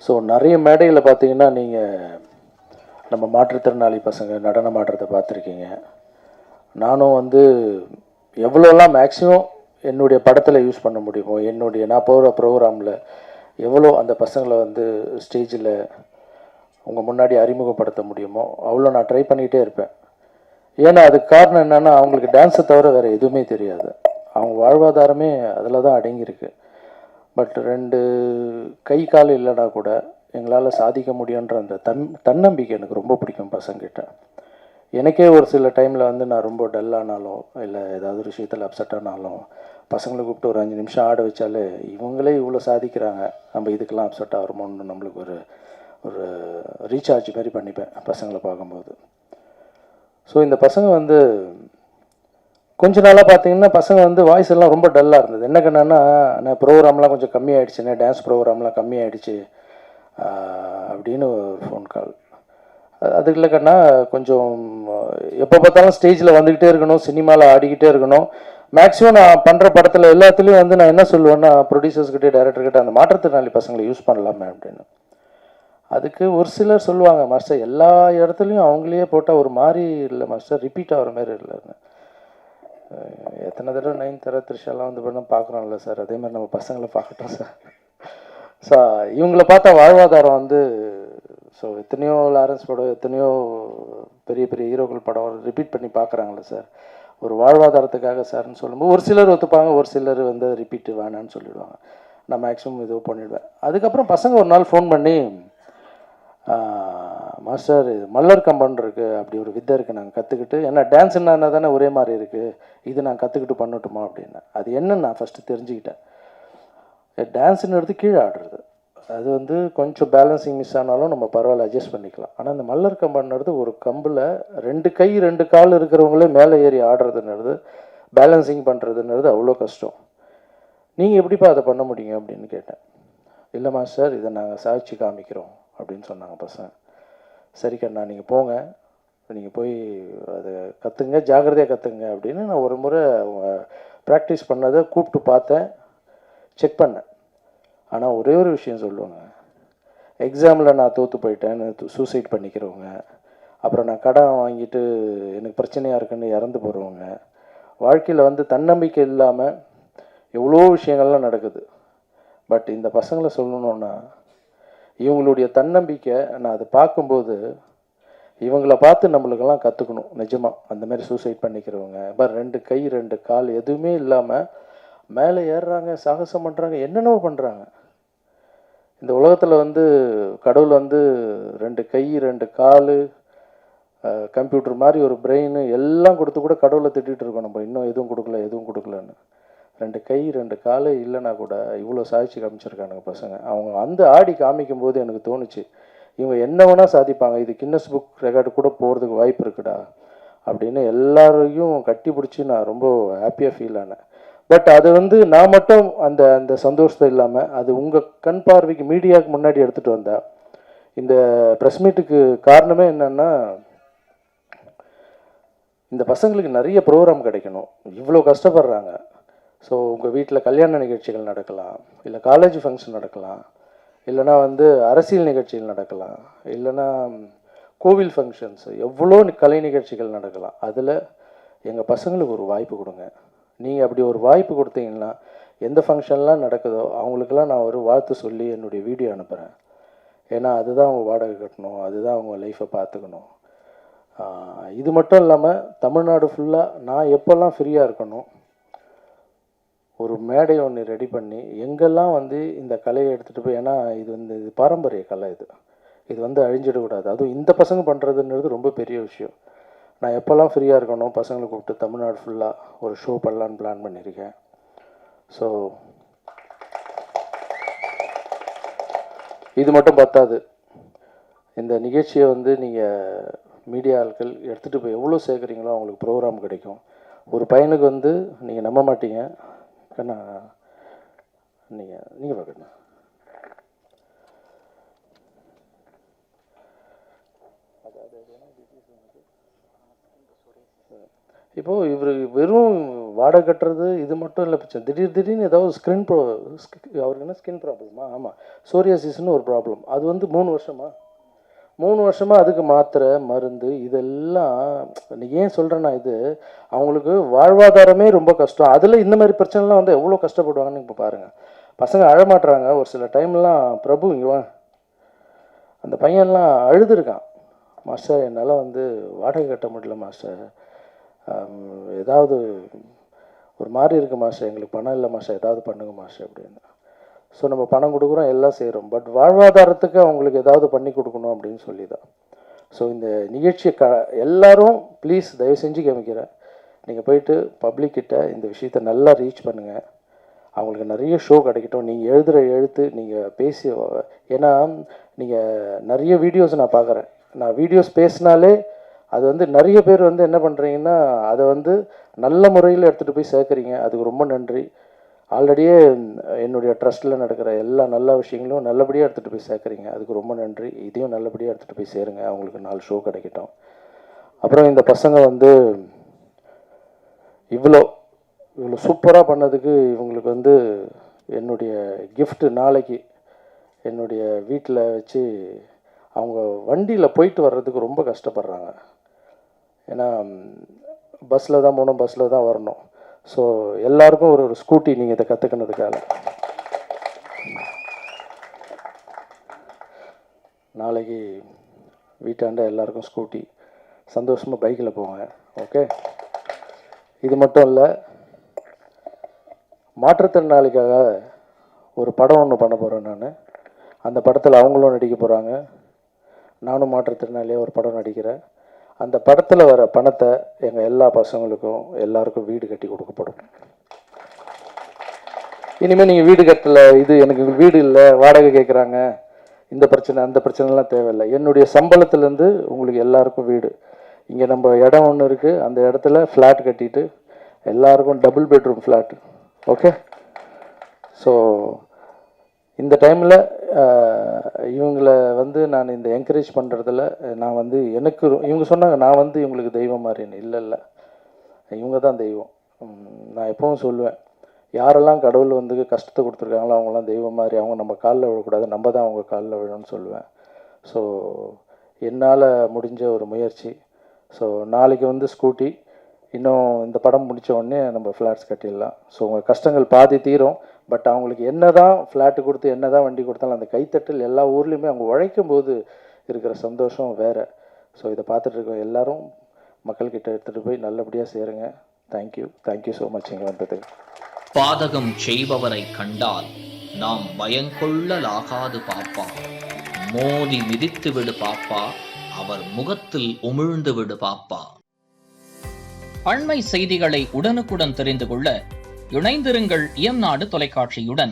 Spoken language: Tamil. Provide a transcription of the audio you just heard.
ஸோ நிறைய மேடையில் பார்த்தீங்கன்னா நீங்கள் நம்ம மாற்றுத்திறனாளி பசங்க நடனம் ஆடுறத பார்த்துருக்கீங்க. நானும் வந்து எவ்வளோலாம் மேக்ஸிமம் என்னுடைய படத்தில் யூஸ் பண்ண முடியுமோ, நான் போகிற ப்ரோக்ராமில் எவ்வளோ அந்த பசங்களை வந்து ஸ்டேஜில் உங்கள் முன்னாடி அறிமுகப்படுத்த முடியுமோ அவ்வளோ நான் ட்ரை பண்ணிகிட்டே இருப்பேன். ஏன்னா அதுக்கு காரணம் என்னென்னா, அவங்களுக்கு டான்ஸை தவிர வேறு எதுவுமே தெரியாது. அவங்க வாழ்வாதாரமே அதில் தான் அடங்கியிருக்கு. பட் 2 கை கால் இல்லைனா கூட எங்களால் சாதிக்க முடியுன்ற அந்த தன்னம்பிக்கை எனக்கு ரொம்ப பிடிக்கும் பசங்கிட்ட. எனக்கே ஒரு சில டைமில் வந்து நான் ரொம்ப டல்லானாலும் இல்லை ஏதாவது ஒரு விஷயத்தில் அப்செட் ஆனாலும் பசங்களை கூப்பிட்டு ஒரு 5 நிமிஷம் ஆட வச்சாலே இவங்களே இவ்வளோ சாதிக்கிறாங்க, நம்ம இதுக்கெல்லாம் அப்செட் ஆகிறோமோன்னு நம்மளுக்கு ஒரு ஒரு ரீசார்ஜ் மாதிரி பண்ணிப்பேன் பசங்களை பார்க்கும்போது. ஸோ இந்த பசங்க வந்து கொஞ்ச நாளாக பார்த்தீங்கன்னா பசங்க வந்து வாய்ஸ் எல்லாம் ரொம்ப டல்லாக இருந்தது. என்ன கண்ணான்னா, நான் ப்ரோக்ராம்லாம் கொஞ்சம் கம்மியாகிடுச்சுண்ணே, டான்ஸ் ப்ரோக்ராம்லாம் கம்மியாகிடுச்சு அப்படின்னு ஒரு ஃபோன் கால். அதுக்கு இல்லை கண்ணா, கொஞ்சம் எப்போ பார்த்தாலும் ஸ்டேஜில் வந்துக்கிட்டே இருக்கணும், சினிமாவில் ஆடிக்கிட்டே இருக்கணும். மேக்ஸிமம் நான் பண்ணுற படத்தில் எல்லாத்துலேயும் வந்து நான் என்ன சொல்லுவேன்னா, ப்ரொடியூசர்ஸ்கிட்டே டைரக்டர்கிட்ட அந்த மாற்றுத்திறனாளி பசங்களை யூஸ் பண்ணலாமே அப்படின்னு. அதுக்கு ஒரு சிலர் சொல்லுவாங்க, மாஸ்டர் எல்லா இடத்துலையும் அவங்களே போட்டால் ஒரு மாதிரி இல்லை மாஸ்டர், ரிப்பீட் ஆகிற மாதிரி இல்லைன்னு. எத்தனை தடவை 9 த்ரிஷாலாம் வந்து பண்ண பார்க்குறோம்ல சார், அதே மாதிரி நம்ம பசங்களை பார்க்கட்டும் சார். ஸோ இவங்கள பார்த்தா வாழ்வாதாரம் வந்து, ஸோ எத்தனையோ லாரன்ஸ் படம், எத்தனையோ பெரிய பெரிய ஹீரோக்கள் படம் ரிப்பீட் பண்ணி பார்க்குறாங்களே சார், ஒரு வாழ்வாதாரத்துக்காக சார்னு சொல்லும்போது ஒரு சிலர் ஒத்துப்பாங்க, ஒரு சிலர் வந்து ரிப்பீட்டு வேணான்னு சொல்லிவிடுவாங்க. நான் மேக்ஸிமம் இது பண்ணிவிடுவேன். அதுக்கப்புறம் பசங்க ஒரு நாள் ஃபோன் பண்ணி, மாஸ்டர் இது மல்லர் கம்பன் இருக்குது, அப்படி ஒரு வித்தை இருக்குது, நாங்கள் கற்றுக்கிட்டு, ஏன்னா டான்ஸ்னா தானே ஒரே மாதிரி இருக்குது, இது நான் கற்றுக்கிட்டு பண்ணட்டுமா அப்படின்னு. அது என்னன்னு நான் ஃபஸ்ட்டு தெரிஞ்சுக்கிட்டேன். டான்ஸுன்றது கீழே ஆடுறது, அது வந்து கொஞ்சம் பேலன்சிங் மிஸ் ஆனாலும் நம்ம பரவாயில்ல அட்ஜஸ்ட் பண்ணிக்கலாம். ஆனால் இந்த மல்லர் கம்பன்றது ஒரு கம்பில் 2 கை 2 கால் இருக்கிறவங்களே மேலே ஏறி ஆடுறதுன்றது, பேலன்சிங் பண்ணுறதுன்றது அவ்வளோ கஷ்டம். நீங்கள் எப்படிப்பா அதை பண்ண முடியுங்க அப்படின்னு கேட்டேன். இல்லை மாஸ்டர், இதை நாங்கள் சாதிச்சு காமிக்கிறோம் அப்படின்னு சொன்னாங்க பசங்க. சரி கண்ணா, நீங்கள் போங்க, நீங்கள் போய் அதை கற்றுங்க, ஜாக்கிரதையாக கற்றுங்க அப்படின்னு நான் ஒரு முறை ப்ராக்டிஸ் பண்ணதை கூப்பிட்டு பார்த்தேன், செக் பண்ணேன். ஆனால் ஒரே ஒரு விஷயம் சொல்லுவாங்க, எக்ஸாமில் நான் தோற்று போயிட்டேன்னு சூசைட் பண்ணிக்கிறவங்க, அப்புறம் நான் கடன் வாங்கிட்டு எனக்கு பிரச்சனையாக இருக்குன்னு இறந்து போகிறவங்க, வாழ்க்கையில் வந்து தன்னம்பிக்கை இல்லாமல் எவ்வளோ விஷயங்கள்லாம் நடக்குது. பட் இந்த பசங்களை சொல்லணுன்னா, இவங்களுடைய தன்னம்பிக்கை நான் அதை பார்க்கும்போது இவங்கள பார்த்து நம்மளுக்கெல்லாம் கற்றுக்கணும் நிஜமாக. அந்த மாதிரி சூசைட் பண்ணிக்கிறவங்க, இப்போ 2 கை 2 கால் எதுவுமே இல்லாமல் மேலே ஏறுறாங்க, சாகசம் பண்ணுறாங்க, என்னென்னவோ பண்ணுறாங்க. இந்த உலகத்தில் வந்து கடவுள் வந்து 2 கை 2 கால், கம்ப்யூட்டர் மாதிரி ஒரு பிரெயின் எல்லாம் கொடுத்து கூட கடவுளை திட்டிகிட்டு இருக்கோம் நம்ம, இன்னும் எதுவும் கொடுக்கல எதுவும் கொடுக்கலன்னு. 2 கை 2 கால் இல்லைனா கூட இவ்வளோ சாதிச்சு காமிச்சிருக்கானுங்க பசங்க. அவங்க வந்து ஆடி காமிக்கும் போது எனக்கு தோணுச்சு, இவங்க என்ன வேணால் சாதிப்பாங்க, இது கின்னஸ் புக் ரெக்கார்டு கூட போகிறதுக்கு வாய்ப்பு இருக்குடா அப்படின்னு எல்லாரையும் கட்டி பிடிச்சி நான் ரொம்ப ஹாப்பியாக ஃபீல் ஆனேன். பட் அது வந்து நான் மட்டும் அந்த அந்த சந்தோஷத்தை இல்லாமல், அது உங்கள் கண் பார்வைக்கு மீடியாவுக்கு முன்னாடி எடுத்துகிட்டு வந்தேன். இந்த ப்ரெஸ் மீட்டுக்கு காரணமே என்னென்னா, இந்த பசங்களுக்கு நிறைய ப்ரோக்ராம் கிடைக்கணும், இவ்வளோ கஷ்டப்படுறாங்க. ஸோ உங்கள் வீட்டில் கல்யாண நிகழ்ச்சிகள் நடக்கலாம், இல்லை காலேஜ் ஃபங்க்ஷன் நடக்கலாம், இல்லைனா வந்து அரசியல் நிகழ்ச்சிகள் நடக்கலாம், இல்லைனா கோவில் ஃபங்க்ஷன்ஸ், எவ்வளோ கலை நிகழ்ச்சிகள் நடக்கலாம். அதில் எங்கள் பசங்களுக்கு ஒரு வாய்ப்பு கொடுங்க. நீங்கள் அப்படி ஒரு வாய்ப்பு கொடுத்தீங்கன்னா எந்த ஃபங்க்ஷன்லாம் நடக்குதோ அவங்களுக்கெல்லாம் நான் ஒரு வாழ்த்து சொல்லி என்னுடைய வீடியோ அனுப்புகிறேன். ஏன்னா அதுதான் அவங்க வாடகை கட்டணும், அதுதான் அவங்க லைஃப்பை பார்த்துக்கணும். இது மட்டும் இல்லாமல் தமிழ்நாடு ஃபுல்லாக நான் எப்போல்லாம் ஃப்ரீயாக இருக்கணும், ஒரு மேடை ஒன்று ரெடி பண்ணி எங்கெல்லாம் வந்து இந்த கலையை எடுத்துகிட்டு போய், ஏன்னா இது வந்து இது பாரம்பரிய கலை, இது வந்து அழிஞ்சிடக்கூடாது. அதுவும் இந்த பசங்க பண்ணுறதுன்றது ரொம்ப பெரிய விஷயம். நான் எப்போல்லாம் ஃப்ரீயாக இருக்கணும் பசங்களை கூப்பிட்டு தமிழ்நாடு ஃபுல்லாக ஒரு ஷோ பண்ணலான்னு பிளான் பண்ணியிருக்கேன். ஸோ இது மட்டும் பத்தாது, இந்த நிகழ்ச்சியை வந்து நீங்கள் மீடியா ஆட்கள் எடுத்துகிட்டு போய் எவ்வளோ சேர்க்குறீங்களோ அவங்களுக்கு ப்ரோக்ராம் கிடைக்கும். ஒரு பையனுக்கு வந்து நீங்கள் நம்ப மாட்டீங்க கண்ணா, நீங்கள் பார்க்கணும், இப்போது இவர் வெறும் வாடகை கட்டுறது இது மட்டும் இல்லை பிரச்சனை. திடீர்னு ஏதாவது அவருக்கு என்ன ஸ்கின் ப்ராப்ளமா? ஆமாம், சோரியாசிஸ்னு ஒரு ப்ராப்ளம். அது வந்து 3 வருஷமாக அதுக்கு மாத்திரை மருந்து இதெல்லாம். ஏன் சொல்கிறேன்னா, இது அவங்களுக்கு வாழ்வாதாரமே ரொம்ப கஷ்டம். அதில் இந்த மாதிரி பிரச்சனைலாம் வந்து எவ்வளோ கஷ்டப்படுவாங்கன்னு இப்போ பாருங்கள். பசங்க அழமாட்டுறாங்க ஒரு சில டைம்லாம். பிரபு இங்கே வா, அந்த பையன்லாம் அழுதுருக்கான். மாஸ்டர் என்னால் வந்து வாடகை கட்ட முடியல மாஸ்டர், ஏதாவது ஒரு மாதிரி இருக்குது மாஸ்டர், எங்களுக்கு பணம் இல்லை மாஸ்டர், ஏதாவது பண்ணுங்க மாஸ்டர் அப்படின்னு. ஸோ நம்ம பணம் கொடுக்குறோம், எல்லாம் செய்கிறோம், பட் வாழ்வாதாரத்துக்கு அவங்களுக்கு ஏதாவது பண்ணி கொடுக்கணும் அப்படின்னு சொல்லி தான். ஸோ இந்த நிகழ்ச்சியை எல்லோரும் ப்ளீஸ் தயவு செஞ்சு கவனிக்கிறேன், நீங்கள் போயிட்டு பப்ளிக்கிட்ட இந்த விஷயத்தை நல்லா ரீச் பண்ணுங்கள். அவங்களுக்கு நிறைய ஷோ கிடைக்கட்டும். நீங்கள் எழுதுகிற எழுத்து, நீங்கள் பேசி, ஏன்னா நீங்கள் நிறைய வீடியோஸ் நான் பார்க்குறேன். நான் வீடியோஸ் பேசினாலே அது வந்து நிறைய பேர் வந்து என்ன பண்ணுறீங்கன்னா, அதை வந்து நல்ல முறையில் எடுத்துகிட்டு போய் சேர்க்குறீங்க. அதுக்கு ரொம்ப நன்றி. ஆல்ரெடியே என்னுடைய ட்ரஸ்ட்டில் நடக்கிற எல்லா நல்ல விஷயங்களும் நல்லபடியாக எடுத்துகிட்டு போய் சேர்க்குறீங்க. அதுக்கு ரொம்ப நன்றி. இதையும் நல்லபடியாக எடுத்துகிட்டு போய் சேருங்க. அவங்களுக்கு 4 ஷோ கிடைக்கட்டும். அப்புறம் இந்த பசங்க வந்து இவ்வளோ சூப்பராக பண்ணதுக்கு இவங்களுக்கு வந்து என்னுடைய கிஃப்ட்டு நாளைக்கு என்னுடைய வீட்டில் வச்சு, அவங்க வண்டியில் போயிட்டு வர்றதுக்கு ரொம்ப கஷ்டப்படுறாங்க. ஏன்னா பஸ்ஸில் தான் போகணும், பஸ்ஸில் தான் வரணும். ஸோ எல்லாருக்கும் ஒரு ஸ்கூட்டி நீங்கள் இதை கற்றுக்கினதுக்காக நாளைக்கு வீட்டாண்ட எல்லாருக்கும் ஸ்கூட்டி, சந்தோஷமாக பைக்கில் போவாங்க. ஓகே, இது மட்டும் இல்லை, மாற்றுத்திறனாளிக்காக ஒரு படம் ஒன்று பண்ண போகிறேன் நான். அந்த படத்தில் அவங்களும் நடிக்க போகிறாங்க, நானும் மாற்றுத்திறனாளியாக ஒரு படம் நடிக்கிறேன். அந்த படத்தில் வர பணத்தை எங்கள் எல்லா பசங்களுக்கும் எல்லாருக்கும் வீடு கட்டி கொடுக்கப்படும். இனிமேல் நீங்கள் வீடு கட்டலை, இது எனக்கு வீடு இல்லை, வாடகை கேட்குறாங்க, இந்த பிரச்சனை அந்த பிரச்சனைலாம் தேவையில்லை. என்னுடைய சம்பளத்துலேருந்து உங்களுக்கு எல்லாருக்கும் வீடு. இங்கே நம்ம இடம் ஒன்று இருக்குது, அந்த இடத்துல ஃப்ளாட் கட்டிட்டு எல்லாருக்கும் double bedroom flat. Okay, so இந்த டைமில் இவங்களை வந்து நான் இந்த என்கரேஜ் பண்ணுறதில் நான் வந்து எனக்கு இவங்க சொன்னாங்க நான் வந்து இவங்களுக்கு தெய்வம் மாதிரின்னு. இல்லை, இவங்க தான் தெய்வம். நான் எப்பவும் சொல்லுவேன், யாரெல்லாம் கடவுள் வந்து கஷ்டத்தை கொடுத்துருக்காங்களோ அவங்களாம் தெய்வம் மாதிரி. அவங்க நம்ம காலில் விழக்கூடாது, நம்ம தான் அவங்க காலில் விழணும்னு சொல்லுவேன். ஸோ என்னால் முடிஞ்ச ஒரு முயற்சி. ஸோ நாளைக்கு வந்து ஸ்கூட்டி, இன்னும் இந்த படம் முடித்த உடனே நம்ம ஃப்ளாட்ஸ் கட்டிடலாம். ஸோ உங்கள் கஷ்டங்கள் பாதி தீரும். பட் அவங்களுக்கு என்ன தான் ஃப்ளாட்டு கொடுத்து என்ன தான் வண்டி கொடுத்தாலும் அந்த கைத்தட்டல் எல்லா ஊர்லேயுமே அவங்க உழைக்கும் போது இருக்கிற சந்தோஷம் வேறு. ஸோ இதை பார்த்துட்ருக்க எல்லோரும் மக்கள்கிட்ட எடுத்துகிட்டு போய் நல்லபடியாக சேருங்க. தேங்க்யூ ஸோ மச் இங்கே வந்தது. பாதகம் செய்பவரை கண்டால் நாம் பயங்கொள்ளலாகாது பாப்பா, மோதி மிதித்து விடு பாப்பா, அவர் முகத்தில் உமிழ்ந்து விடு பாப்பா. அண்மை செய்திகளை உடனுக்குடன் தெரிந்து கொள்ள இணைந்திருங்கள் இயம்நாடு தொலைக்காட்சியுடன்.